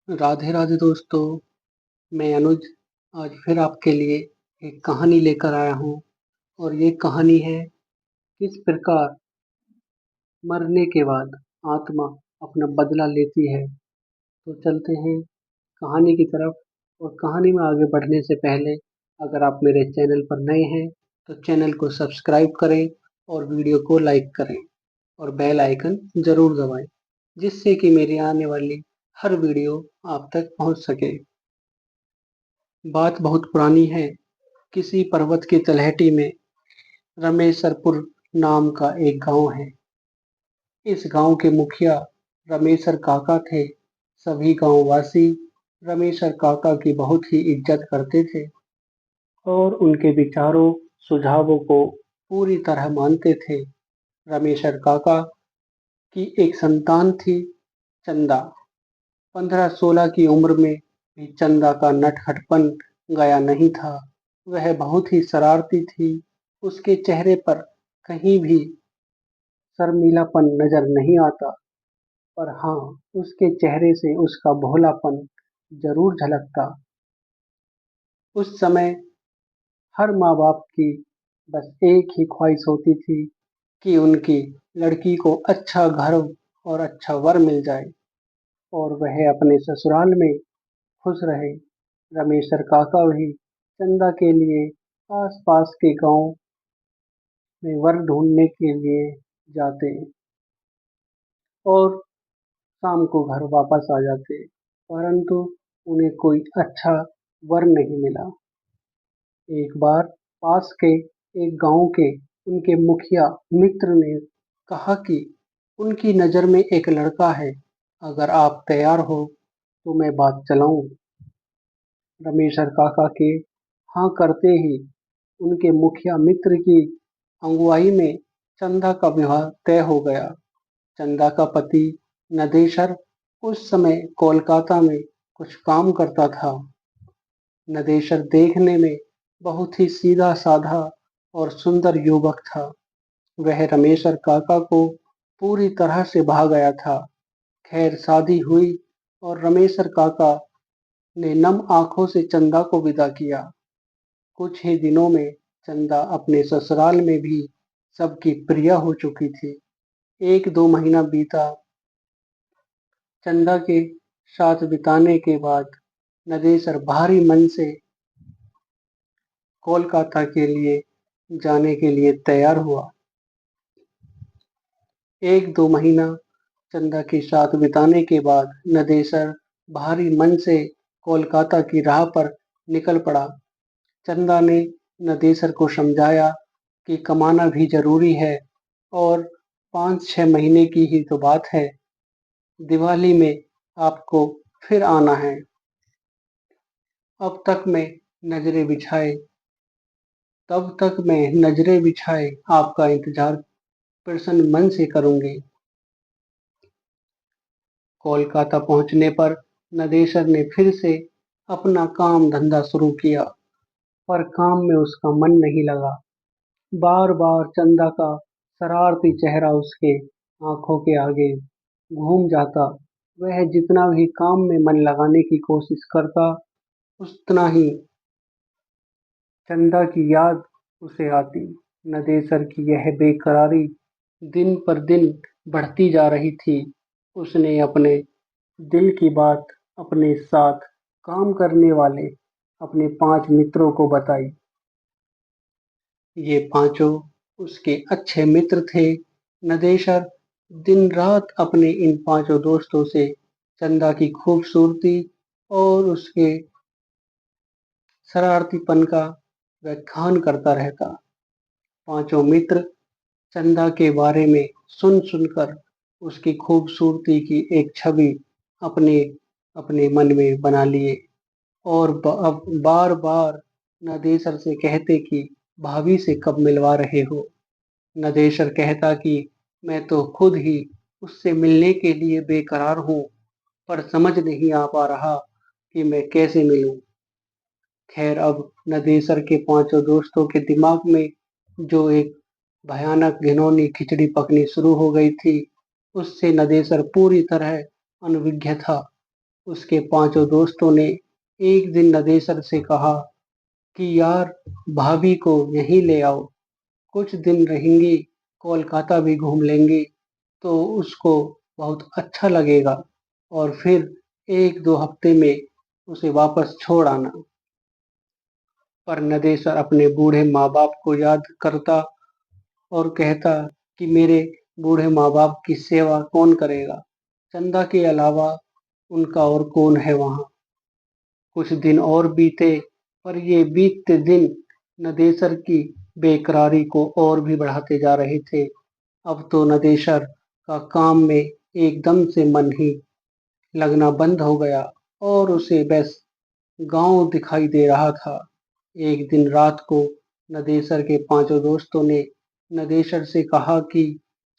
राधे राधे दोस्तों। मैं अनुज आज फिर आपके लिए एक कहानी लेकर आया हूँ। और ये कहानी है किस प्रकार मरने के बाद आत्मा अपना बदला लेती है। तो चलते हैं कहानी की तरफ। और कहानी में आगे बढ़ने से पहले अगर आप मेरे चैनल पर नए हैं तो चैनल को सब्सक्राइब करें और वीडियो को लाइक करें और बेल आइकन जरूर दबाएं, जिससे कि मेरी आने वाली हर वीडियो आप तक पहुंच सके। बात बहुत पुरानी है। किसी पर्वत की तलहटी में रमेशरपुर नाम का एक गांव है। इस गांव के मुखिया रमेशर काका थे। सभी गांववासी रमेशर काका की बहुत ही इज्जत करते थे और उनके विचारों सुझावों को पूरी तरह मानते थे। रमेशर काका की एक संतान थी, चंदा। 15-16 की उम्र में भी चंदा का नटखटपन गया नहीं था। वह बहुत ही शरारती थी। उसके चेहरे पर कहीं भी शर्मीलापन नजर नहीं आता, पर हाँ, उसके चेहरे से उसका भोलापन जरूर झलकता। उस समय हर माँ बाप की बस एक ही ख्वाहिश होती थी कि उनकी लड़की को अच्छा घर और अच्छा वर मिल जाए और वह अपने ससुराल में खुश रहे। रमेशर काका भी चंदा के लिए आस-पास के गांव में वर ढूंढने के लिए जाते और शाम को घर वापस आ जाते, परंतु उन्हें कोई अच्छा वर नहीं मिला। एक बार पास के एक गांव के उनके मुखिया मित्र ने कहा कि उनकी नज़र में एक लड़का है, अगर आप तैयार हो तो मैं बात चलाऊं। रमेशर काका के हाँ करते ही उनके मुखिया मित्र की अगुवाई में चंदा का विवाह तय हो गया। चंदा का पति नदेशर उस समय कोलकाता में कुछ काम करता था। नदेशर देखने में बहुत ही सीधा साधा और सुंदर युवक था। वह रमेशर काका को पूरी तरह से भा गया था। खैर शादी हुई और रमेशर काका ने नम आंखों से चंदा को विदा किया। कुछ ही दिनों में चंदा अपने ससुराल में भी सबकी प्रिय हो चुकी थी। 1-2 महीना बीता। चंदा के साथ बिताने के बाद नदेशर भारी मन से कोलकाता के लिए जाने के लिए तैयार हुआ। 1-2 महीना चंदा के साथ बिताने के बाद नदेशर भारी मन से कोलकाता की राह पर निकल पड़ा। चंदा ने नदेशर को समझाया कि कमाना भी जरूरी है और 5-6 महीने की ही तो बात है। दिवाली में आपको फिर आना है। अब तक मैं नजरें बिछाए तब तक मैं नजरें बिछाए आपका इंतजार प्रसन्न मन से करूंगी। कोलकाता पहुंचने पर नदेशर ने फिर से अपना काम धंधा शुरू किया, पर काम में उसका मन नहीं लगा। बार बार चंदा का शरारती चेहरा उसके आंखों के आगे घूम जाता। वह जितना भी काम में मन लगाने की कोशिश करता, उतना ही चंदा की याद उसे आती। नदेसर की यह बेकरारी दिन पर दिन बढ़ती जा रही थी। उसने अपने दिल की बात अपने साथ काम करने वाले अपने 5 मित्रों को बताई। ये पांचों उसके अच्छे मित्र थे। नदेशर दिन रात अपने इन पांचों दोस्तों से चंदा की खूबसूरती और उसके शरारतीपन का व्याख्यान करता रहता। पांचों मित्र चंदा के बारे में सुन सुनकर उसकी खूबसूरती की एक छवि अपने अपने मन में बना लिए और अब बार बार नदेशर से कहते कि भाभी से कब मिलवा रहे हो। नदेशर कहता कि मैं तो खुद ही उससे मिलने के लिए बेकरार हूँ, पर समझ नहीं आ पा रहा कि मैं कैसे मिलूं। खैर अब नदेसर के पांचों दोस्तों के दिमाग में जो एक भयानक घिनौनी खिचड़ी पकनी शुरू हो गई थी, उससे नदेसर पूरी तरह अनभिज्ञ था। उसके पांचों दोस्तों ने एक दिन नदेसर से कहा कि यार, भाभी को यहीं ले आओ, कुछ दिन रहेंगी, कोलकाता भी घूम लेंगी तो उसको बहुत अच्छा लगेगा और फिर 1-2 हफ्ते में उसे वापस छोड़ आना। पर नदेसर अपने बूढ़े माँ बाप को याद करता और कहता कि मेरे बूढ़े माँ बाप की सेवा कौन करेगा, चंदा के अलावा उनका और कौन है वहाँ। कुछ दिन और बीते, पर ये बीतते दिन नदेसर की बेकरारी को और भी बढ़ाते जा रहे थे। अब तो नदेसर का काम में एकदम से मन ही लगना बंद हो गया और उसे बस गांव दिखाई दे रहा था। एक दिन रात को नदेसर के पांचों दोस्तों ने नदेसर से कहा कि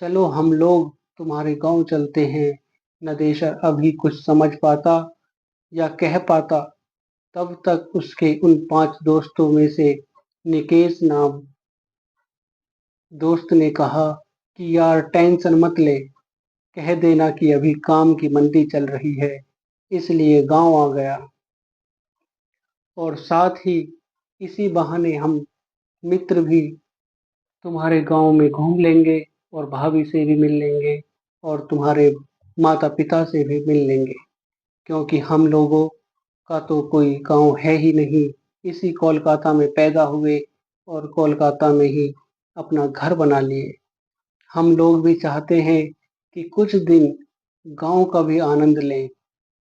चलो हम लोग तुम्हारे गांव चलते हैं। नदेसर अभी कुछ समझ पाता या कह पाता तब तक उसके उन 5 दोस्तों में से निकेश नाम दोस्त ने कहा कि यार टेंशन मत ले, कह देना कि अभी काम की मंदी चल रही है इसलिए गांव आ गया और साथ ही इसी बहाने हम मित्र भी तुम्हारे गांव में घूम लेंगे और भाभी से भी मिल लेंगे और तुम्हारे माता पिता से भी मिल लेंगे, क्योंकि हम लोगों का तो कोई गांव है ही नहीं। इसी कोलकाता में पैदा हुए और कोलकाता में ही अपना घर बना लिए। हम लोग भी चाहते हैं कि कुछ दिन गांव का भी आनंद लें।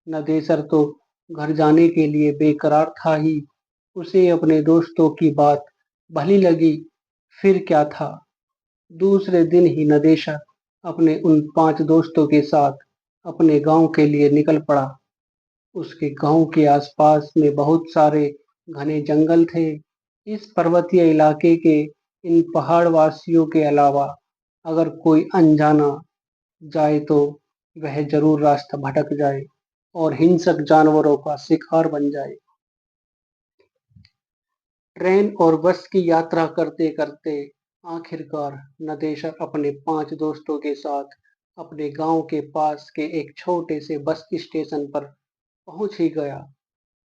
नदेसर तो घर जाने के लिए बेकरार था ही, उसे अपने दोस्तों की बात भली लगी, फिर क्या था। दूसरे दिन ही नदेसर अपने उन 5 दोस्तों के साथ अपने गांव के लिए निकल पड़ा। उसके गांव के आसपास में बहुत सारे घने जंगल थे। इस पर्वतीय इलाके के इन पहाड़ वासियों के अलावा अगर कोई अनजाना जाए तो वह जरूर रास्ता भटक जाए और हिंसक जानवरों का शिकार बन जाए। ट्रेन और बस की यात्रा करते करते आखिरकार नदेसर अपने 5 दोस्तों के साथ अपने गांव के पास के एक छोटे से बस स्टेशन पर पहुंच ही गया।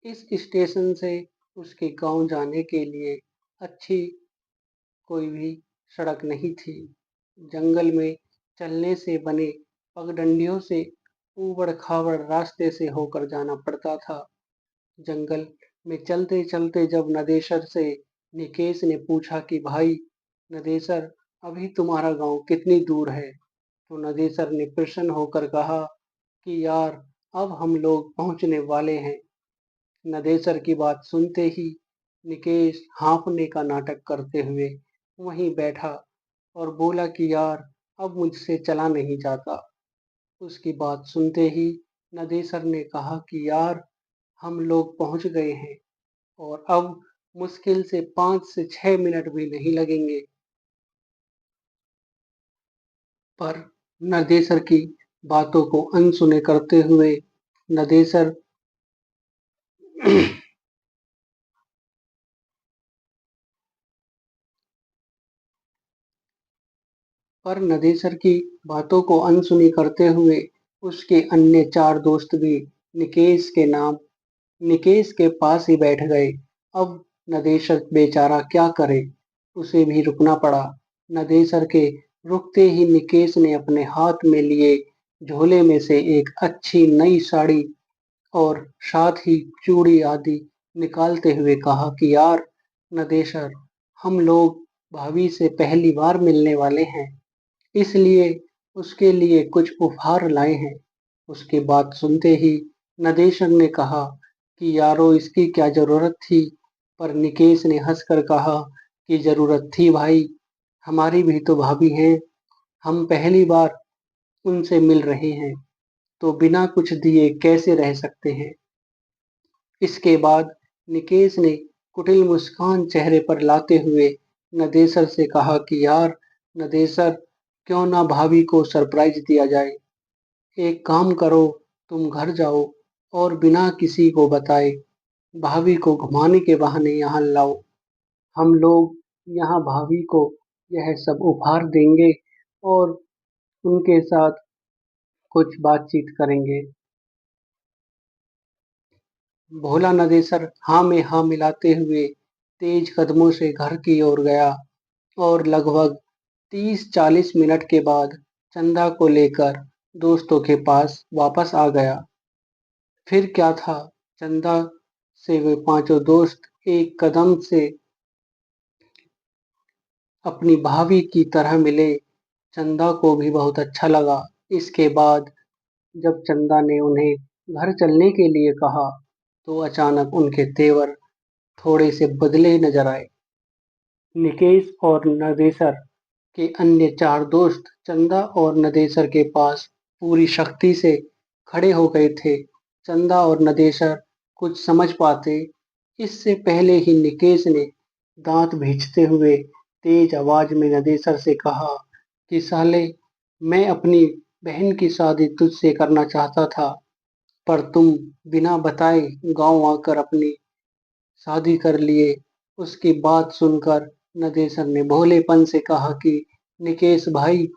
इस स्टेशन से उसके गांव जाने के लिए अच्छी कोई भी सड़क नहीं थी। जंगल में चलने से बने पगडंडियों से ऊबड़-खाबड़ रास्ते से होकर जाना पड़ता था। जंगल में चलते चलते जब नदेसर से निकेश ने पूछा कि भाई नदेसर, अभी तुम्हारा गांव कितनी दूर है, तो नदेसर ने प्रसन्न होकर कहा कि यार, अब हम लोग पहुंचने वाले हैं। नदेसर की बात सुनते ही निकेश हाँफने का नाटक करते हुए वहीं बैठा और बोला कि यार, अब मुझसे चला नहीं जाता। उसकी बात सुनते ही नदेसर ने कहा कि यार, हम लोग पहुंच गए हैं और अब मुश्किल से 5 से 6 मिनट भी नहीं लगेंगे। पर नदेसर की बातों को अनसुने करते हुए नदेसर पर नदेसर की बातों को अनसुनी करते हुए उसके अन्य 4 दोस्त भी निकेश के नाम निकेश के पास ही बैठ गए। अब नदेसर बेचारा क्या करे, उसे भी रुकना पड़ा। नदेसर के रुकते ही निकेश ने अपने हाथ में लिए झोले में से एक अच्छी नई साड़ी और साथ ही चूड़ी आदि निकालते हुए कहा कि यार नदेसर, हम लोग भाभी से पहली बार मिलने वाले हैं, इसलिए उसके लिए कुछ उपहार लाए हैं। उसकी बात सुनते ही नदेशर ने कहा कि यारो, इसकी क्या जरूरत थी। पर निकेश ने हंसकर कहा कि जरूरत थी भाई, हमारी भी तो भाभी हैं, हम पहली बार उनसे मिल रहे हैं तो बिना कुछ दिए कैसे रह सकते हैं। इसके बाद निकेश ने कुटिल मुस्कान चेहरे पर लाते हुए नदेसर से कहा कि यार नदेसर, क्यों ना भाभी को सरप्राइज दिया जाए। एक काम करो, तुम घर जाओ और बिना किसी को बताए भाभी को घुमाने के बहाने यहाँ लाओ। हम लोग यहाँ भाभी को यह सब उपहार देंगे और उनके साथ कुछ बातचीत करेंगे। भोला नदेसर हाँ में हाँ मिलाते हुए तेज कदमों से घर की ओर गया और लगभग 30-40 मिनट के बाद चंदा को लेकर दोस्तों के पास वापस आ गया। फिर क्या था, चंदा से वे पांचों दोस्त एक कदम से अपनी भाभी की तरह मिले। चंदा को भी बहुत अच्छा लगा। इसके बाद जब चंदा ने उन्हें घर चलने के लिए कहा, तो अचानक उनके तेवर थोड़े से बदले नजर आए। निकेश और नदेसर के अन्य चार दोस्त चंदा और नदेसर के पास पूरी शक्ति से खड़े हो गए थे। चंदा और नदेसर कुछ समझ पाते इससे पहले ही निकेश ने दांत भींचते हुए तेज आवाज में नदेसर से कहा कि साले, मैं अपनी बहन की शादी तुझसे करना चाहता था, पर तुम बिना बताए गांव आकर अपनी शादी कर लिए। उसकी बात सुनकर नदेसर ने भोलेपन से कहा कि निकेश भाई,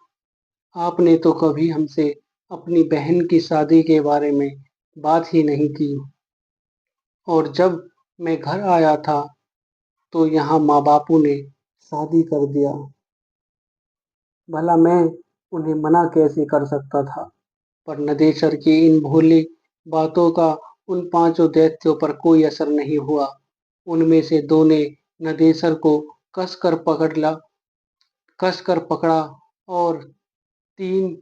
आपने तो कभी हमसे अपनी बहन की शादी के बारे में बात ही नहीं की, और जब मैं घर आया था तो यहाँ माँ बापू ने शादी कर दिया। भला मैं उन्हें मना कैसे कर सकता था। पर नदेसर की इन भोली बातों का उन पांचों दैत्यों पर कोई असर नहीं हुआ। उनमें से दो ने नदेसर को कस कर पकड़ा और तीन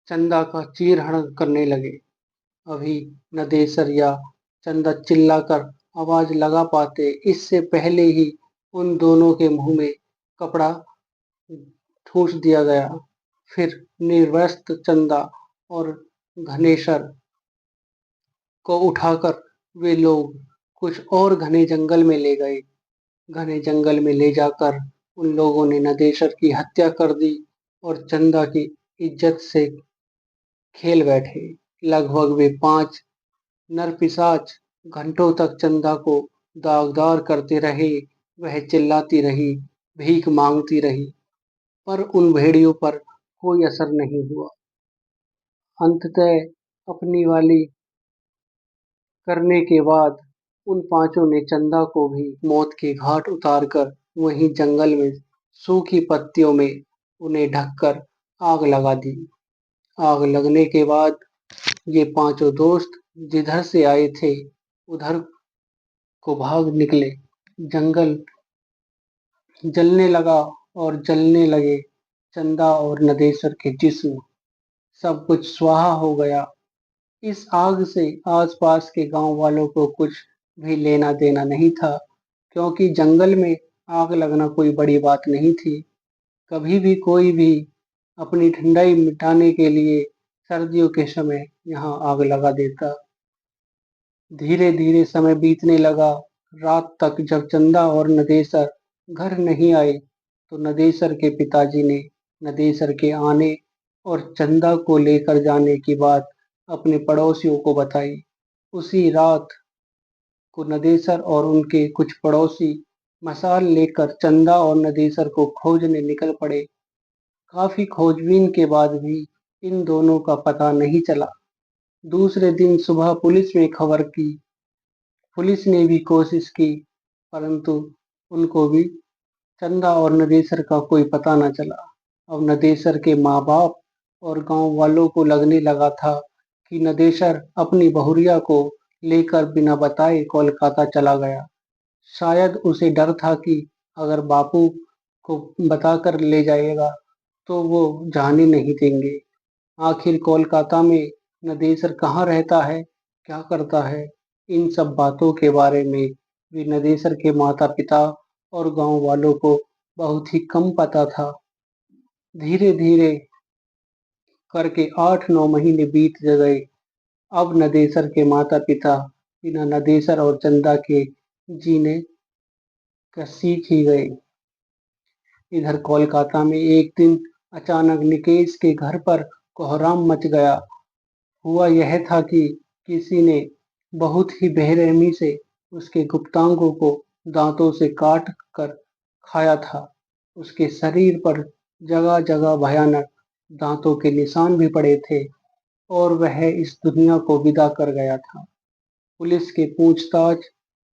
चंदा का चीरहरण करने लगे। अभी नदेसर या चंदा चिल्लाकर आवाज लगा पाते इससे पहले ही उन दोनों के मुंह में कपड़ा ठूंस दिया गया। फिर निर्वस्त्र चंदा और घनेश्वर को उठाकर वे लोग कुछ और घने जंगल में ले गए। घने जंगल में ले जाकर उन लोगों ने नदेसर की हत्या कर दी और चंदा की इज्जत से खेल बैठे। लगभग वे पांच नरपिशाच घंटों तक चंदा को दागदार करते रहे। वह चिल्लाती रही, भीख मांगती रही, पर उन भेड़ियों पर कोई असर नहीं हुआ। अंततः अपनी वाली करने के बाद उन पांचों ने चंदा को भी मौत के घाट उतारकर वहीं जंगल में सूखी पत्तियों में उन्हें ढककर आग लगा दी। आग लगने के बाद ये पांचों दोस्त जिधर से आए थे उधर को भाग निकले। जंगल जलने लगा और जलने लगे चंदा और नदेसर के जिस्म। सब कुछ स्वाहा हो गया। इस आग से आसपास के गांव वालों को कुछ भी लेना देना नहीं था, क्योंकि जंगल में आग लगना कोई बड़ी बात नहीं थी। कभी भी कोई भी अपनी ठंडाई मिटाने के लिए सर्दियों के समय यहाँ आग लगा देता। धीरे धीरे समय बीतने लगा। रात तक जब चंदा और नदेसर घर नहीं आए, तो नदेसर के पिताजी ने नदेसर के आने और चंदा को लेकर जाने की बात अपने पड़ोसियों को बताई। उसी रात को नदेसर और उनके कुछ पड़ोसी मशाल लेकर चंदा और नदेसर को खोजने निकल पड़े। काफी खोजबीन के बाद भी इन दोनों का पता नहीं चला। दूसरे दिन सुबह पुलिस में खबर की। पुलिस ने भी कोशिश की, परंतु उनको भी चंदा और नदेसर का कोई पता न चला। अब नदेसर के माँ बाप और गांव वालों को लगने लगा था कि नदेसर अपनी बहुरिया को लेकर बिना बताए कोलकाता चला गया। शायद उसे डर था कि अगर बापू को बताकर ले जाएगा तो वो जाने नहीं देंगे। आखिर कोलकाता में नदेसर कहाँ रहता है, क्या करता है, इन सब बातों के बारे में भी नदेसर के माता पिता और गांव वालों को बहुत ही कम पता था। धीरे धीरे करके 8-9 महीने बीत गए। अब नदेसर के माता पिता बिना नदेसर और चंदा के जीने का सीख ही गए। इधर कोलकाता में एक दिन अचानक निकेश के घर पर कोहराम मच गया। हुआ यह था कि किसी ने बहुत ही बेरहमी से उसके गुप्तांगों को दांतों से काट कर खाया था। उसके शरीर पर जगह जगह भयानक दांतों के निशान भी पड़े थे और वह इस दुनिया को विदा कर गया था। पुलिस के पूछताछ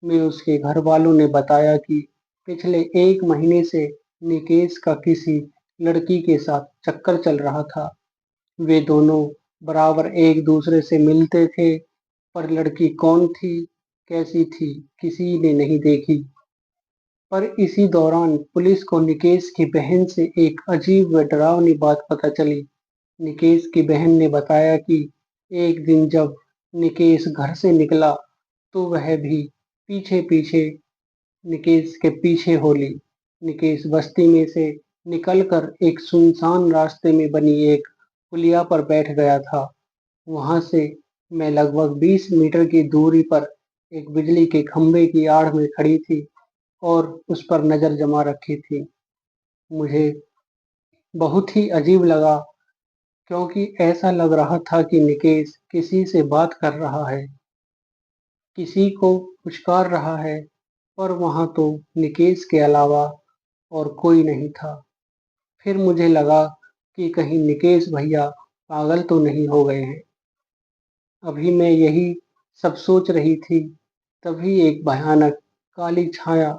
में उसके घर वालों ने बताया कि पिछले 1 महीने से निकेश का किसी लड़की के साथ चक्कर चल रहा था। वे दोनों बराबर एक दूसरे से मिलते थे, पर लड़की कौन थी, कैसी थी, किसी ने नहीं देखी। पर इसी दौरान पुलिस को निकेश की बहन से एक अजीब व डरावनी बात पता चली। निकेश की बहन ने बताया कि एक दिन जब निकेश घर से निकला तो वह भी पीछे पीछे निकेश के पीछे हो ली। निकेश बस्ती में से निकलकर एक सुनसान रास्ते में बनी एक पुलिया पर बैठ गया था। वहां से मैं लगभग 20 मीटर की दूरी पर एक बिजली के खंभे की आड़ में खड़ी थी और उस पर नजर जमा रखी थी। मुझे बहुत ही अजीब लगा, क्योंकि ऐसा लग रहा था कि निकेश किसी से बात कर रहा है, किसी को पुचकार रहा है, पर वहां तो निकेश के अलावा और कोई नहीं था। फिर मुझे लगा कि कहीं निकेश भैया पागल तो नहीं हो गए हैं। अभी मैं यही सब सोच रही थी, तभी एक भयानक काली छाया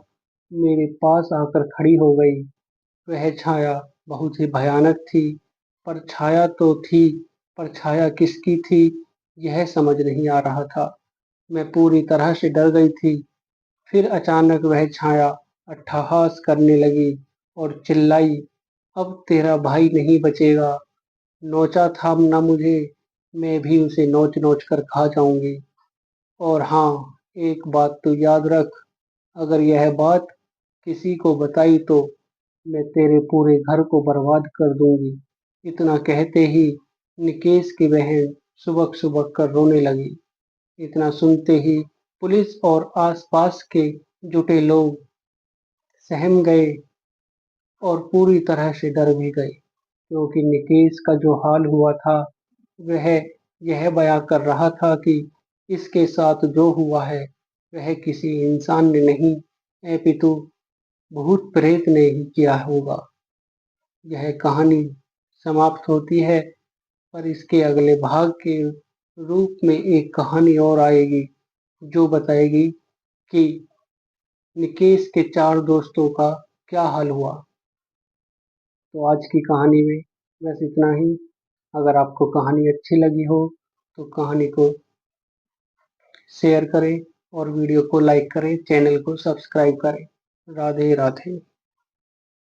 मेरे पास आकर खड़ी हो गई। वह छाया बहुत ही भयानक थी, पर छाया तो थी, पर छाया किसकी थी यह समझ नहीं आ रहा था। मैं पूरी तरह से डर गई थी। फिर अचानक वह छाया अट्टहास करने लगी और चिल्लाई, अब तेरा भाई नहीं बचेगा। नोचा थामना मुझे, मैं भी उसे नोच नोच कर खा जाऊंगी। और हाँ, एक बात तो याद रख, अगर यह बात किसी को बताई तो मैं तेरे पूरे घर को बर्बाद कर दूंगी। इतना कहते ही निकेश की बहन सुबक सुबक कर रोने लगी। इतना सुनते ही पुलिस और आसपास के जुटे लोग सहम गए और पूरी तरह से डर भी गए, क्योंकि निकेश का जो हाल हुआ था वह यह बयां कर रहा था कि इसके साथ जो हुआ है वह किसी इंसान ने नहीं, अपितु भूत प्रेत ने ही किया होगा। यह कहानी समाप्त होती है, पर इसके अगले भाग के रूप में एक कहानी और आएगी जो बताएगी कि निकेश के 4 दोस्तों का क्या हाल हुआ। तो आज की कहानी में बस इतना ही। अगर आपको कहानी अच्छी लगी हो तो कहानी को शेयर करें और वीडियो को लाइक करें, चैनल को सब्सक्राइब करें। राधे राधे।